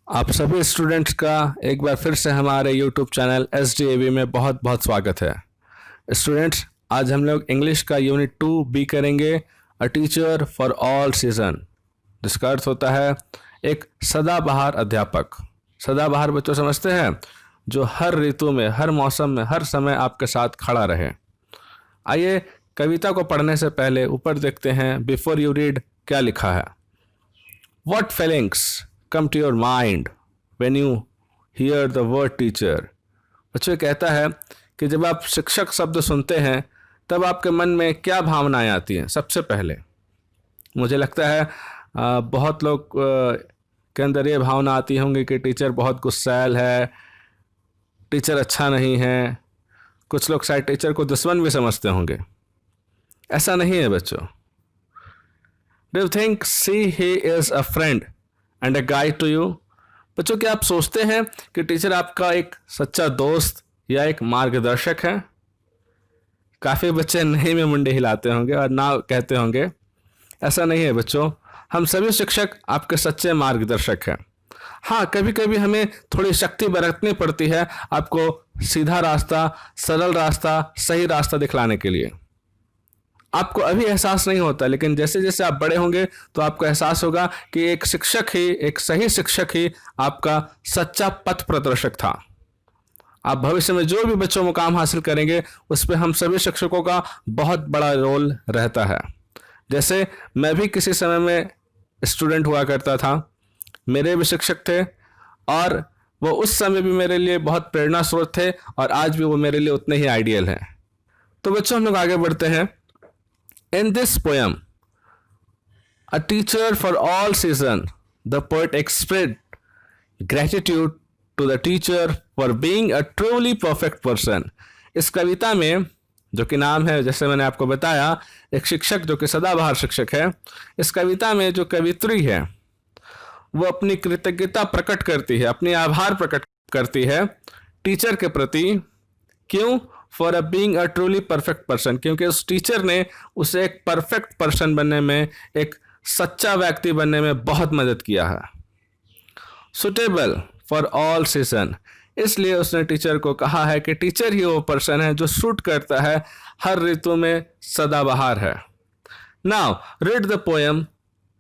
आप सभी स्टूडेंट्स का एक बार फिर से हमारे यूट्यूब चैनल SDAV में बहुत बहुत स्वागत है। स्टूडेंट्स, आज हम लोग इंग्लिश का यूनिट 2B करेंगे, a teacher for all season, जिसका अर्थ होता है एक सदाबहार अध्यापक। सदाबहार बच्चों समझते हैं, जो हर ऋतु में, हर मौसम में, हर समय आपके साथ खड़ा रहे। आइए कविता को पढ़ने से पहले ऊपर देखते हैं, बिफोर यू रीड क्या लिखा है। What feelings come to your mind when you hear the word teacher? बच्चों कहता है कि जब आप शिक्षक शब्द सुनते हैं तब आपके मन में क्या भावनाएं आती हैं। सबसे पहले मुझे लगता है बहुत लोग के अंदर ये भावना आती होंगी कि टीचर बहुत गुस्सैल है, टीचर अच्छा नहीं है। कुछ लोग शायद टीचर को दुश्मन भी समझते होंगे। ऐसा नहीं है बच्चों। Do you think he is a friend and a guide to you? बच्चों, क्या आप सोचते हैं कि टीचर आपका एक सच्चा दोस्त या एक मार्गदर्शक है? काफ़ी बच्चे नहीं में मुंडे हिलाते होंगे और ना कहते होंगे। ऐसा नहीं है बच्चों, हम सभी शिक्षक आपके सच्चे मार्गदर्शक हैं। हाँ, कभी कभी हमें थोड़ी शक्ति बरतनी पड़ती है आपको सीधा रास्ता, सरल रास्ता, सही रास्ता दिखलाने के लिए। आपको अभी एहसास नहीं होता, लेकिन जैसे जैसे आप बड़े होंगे तो आपको एहसास होगा कि एक शिक्षक ही, एक सही शिक्षक ही आपका सच्चा पथ प्रदर्शक था। आप भविष्य में जो भी बच्चों मुकाम हासिल करेंगे उस पर हम सभी शिक्षकों का बहुत बड़ा रोल रहता है। जैसे मैं भी किसी समय में स्टूडेंट हुआ करता था, मेरे भी शिक्षक थे और वो उस समय भी मेरे लिए बहुत प्रेरणा स्रोत थे और आज भी वो मेरे लिए उतने ही आइडियल हैं। तो बच्चों, हम लोग आगे बढ़ते हैं। In this poem, A Teacher for All Season, the poet expressed gratitude to the teacher for being a truly perfect person. इस कविता में, जो कि नाम है, जैसे मैंने आपको बताया, एक शिक्षक जो कि सदाबहार शिक्षक है, इस कविता में जो कवित्री है वो अपनी कृतज्ञता प्रकट करती है, अपनी आभार प्रकट करती है टीचर के प्रति। क्यों? For a being a truly perfect person, क्योंकि उस टीचर ने उसे एक परफेक्ट पर्सन बनने में, एक सच्चा व्यक्ति बनने में बहुत मदद किया है। सुटेबल फॉर ऑल सीजन, इसलिए उसने टीचर को कहा है कि टीचर ही वो पर्सन है जो सूट करता है, हर ऋतु में सदाबहार है। Now read the poem.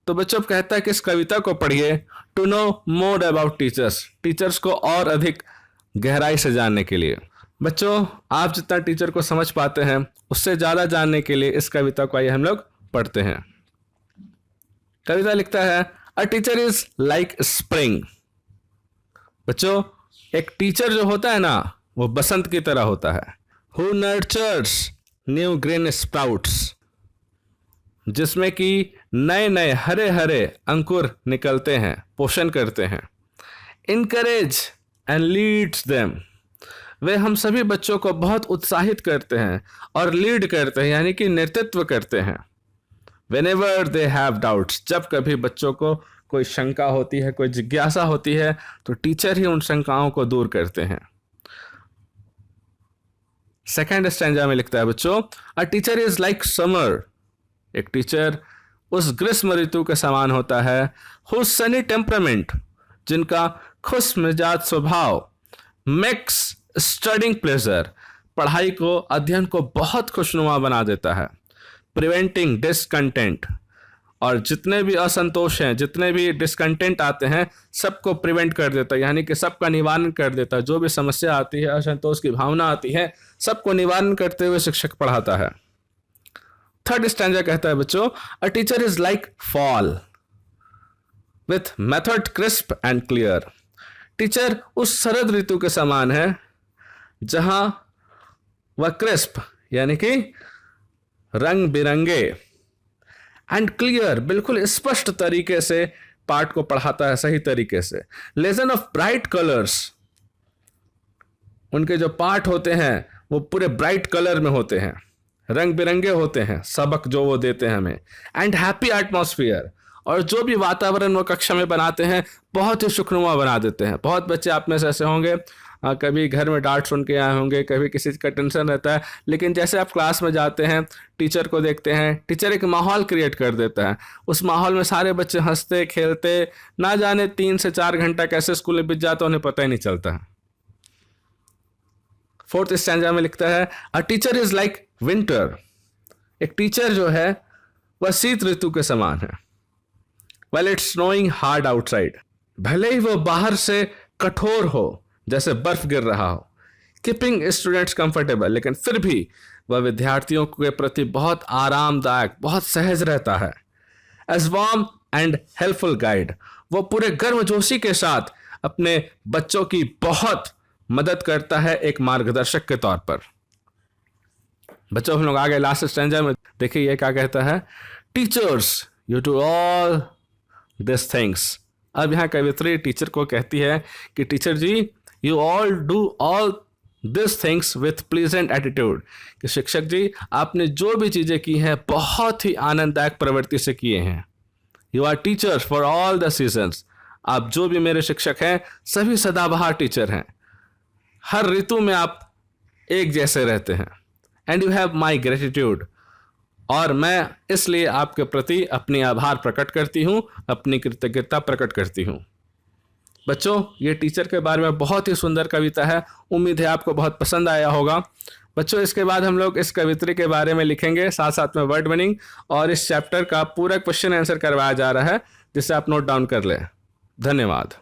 तो बच्चों कहता है कि इस कविता को पढ़िए to know more about teachers, teachers को और अधिक गहराई से जानने के लिए। बच्चों, आप जितना टीचर को समझ पाते हैं उससे ज़्यादा जानने के लिए इस कविता को आइए हम लोग पढ़ते हैं। कविता लिखता है, a teacher is like spring. बच्चों, एक टीचर जो होता है ना, वो बसंत की तरह होता है। Who nurtures new green sprouts, जिसमें कि नए नए हरे हरे अंकुर निकलते हैं, पोषण करते हैं। इनकरेज एंड लीड्स देम, वे हम सभी बच्चों को बहुत उत्साहित करते हैं और लीड करते हैं, यानी कि नेतृत्व करते हैं। Whenever they have doubts, जब कभी बच्चों को कोई शंका होती है, कोई जिज्ञासा होती है, तो टीचर ही उन शंकाओं को दूर करते हैं। सेकेंड स्टैंजा में लिखता है बच्चों, a teacher is like summer, एक टीचर उस ग्रीष्म ऋतु के समान होता है। हुज सनी टेम्परामेंट, जिनका खुश मिजाज स्वभाव, मेक्स स्टडिंग प्लेजर, पढ़ाई को, अध्ययन को बहुत खुशनुमा बना देता है। प्रिवेंटिंग डिसकंटेंट, और जितने भी असंतोष हैं, जितने भी डिसकंटेंट आते हैं, सबको प्रिवेंट कर देता है, यानी कि सबका निवारण कर देता है। जो भी समस्या आती है, असंतोष की भावना आती है, सबको निवारण करते हुए शिक्षक पढ़ाता है। थर्ड स्टैंजा कहता है बच्चों, a teacher is like fall with method crisp and clear, teacher उस शरद ऋतु के समान है जहां वह क्रिस्प, यानी कि रंग बिरंगे, एंड क्लियर, बिल्कुल स्पष्ट तरीके से पाठ को पढ़ाता है, सही तरीके से। लेसन ऑफ ब्राइट कलर्स, उनके जो पाठ होते हैं वो पूरे ब्राइट कलर में होते हैं, रंग बिरंगे होते हैं सबक जो वो देते हैं हमें। एंड हैप्पी एटमॉस्फेयर, और जो भी वातावरण वो कक्षा में बनाते हैं बहुत ही सुखनुमा बना देते हैं। बहुत बच्चे आप में से ऐसे होंगे कभी घर में डांट सुन के आए होंगे, कभी किसी चीज़ का टेंशन रहता है, लेकिन जैसे आप क्लास में जाते हैं, टीचर को देखते हैं, टीचर एक माहौल क्रिएट कर देता है। उस माहौल में सारे बच्चे हंसते खेलते, ना जाने 3 से 4 घंटा कैसे स्कूल में बीत जाता उन्हें पता ही नहीं चलता है। 4th स्टैंजा में लिखता है, a teacher is like winter. एक टीचर जो है वह शीत ऋतु के समान है। Well it's snowing hard outside, भले ही वो बाहर से कठोर हो, जैसे बर्फ गिर रहा हो, कीपिंग स्टूडेंट्स कंफर्टेबल, लेकिन फिर भी वह विद्यार्थियों के प्रति बहुत आरामदायक, बहुत सहज रहता है। As warm and helpful guide, वो पूरे गर्मजोशी के साथ अपने बच्चों की बहुत मदद करता है एक मार्गदर्शक के तौर पर। बच्चों हम लोग आगे लास्ट स्टैंजा में देखिए ये क्या कहता है, teachers you do all this things. अब यहाँ कवित्री टीचर को कहती है कि टीचर जी you all do all this things with pleasant attitude, कि शिक्षक जी आपने जो भी चीज़ें की हैं बहुत ही आनंददायक प्रवृत्ति से किए हैं। You are teachers for all the seasons, आप जो भी मेरे शिक्षक हैं सभी सदाबहार टीचर हैं, हर ऋतु में आप एक जैसे रहते हैं। And you have my gratitude, और मैं इसलिए आपके प्रति अपनी आभार प्रकट करती हूँ, अपनी कृतज्ञता प्रकट करती हूँ। बच्चों ये टीचर के बारे में बहुत ही सुंदर कविता है, उम्मीद है आपको बहुत पसंद आया होगा। बच्चों इसके बाद हम लोग इस कवित्री के बारे में लिखेंगे, साथ साथ में वर्ड मीनिंग, और इस चैप्टर का पूरा क्वेश्चन आंसर करवाया जा रहा है जिसे आप नोट डाउन कर लें। धन्यवाद।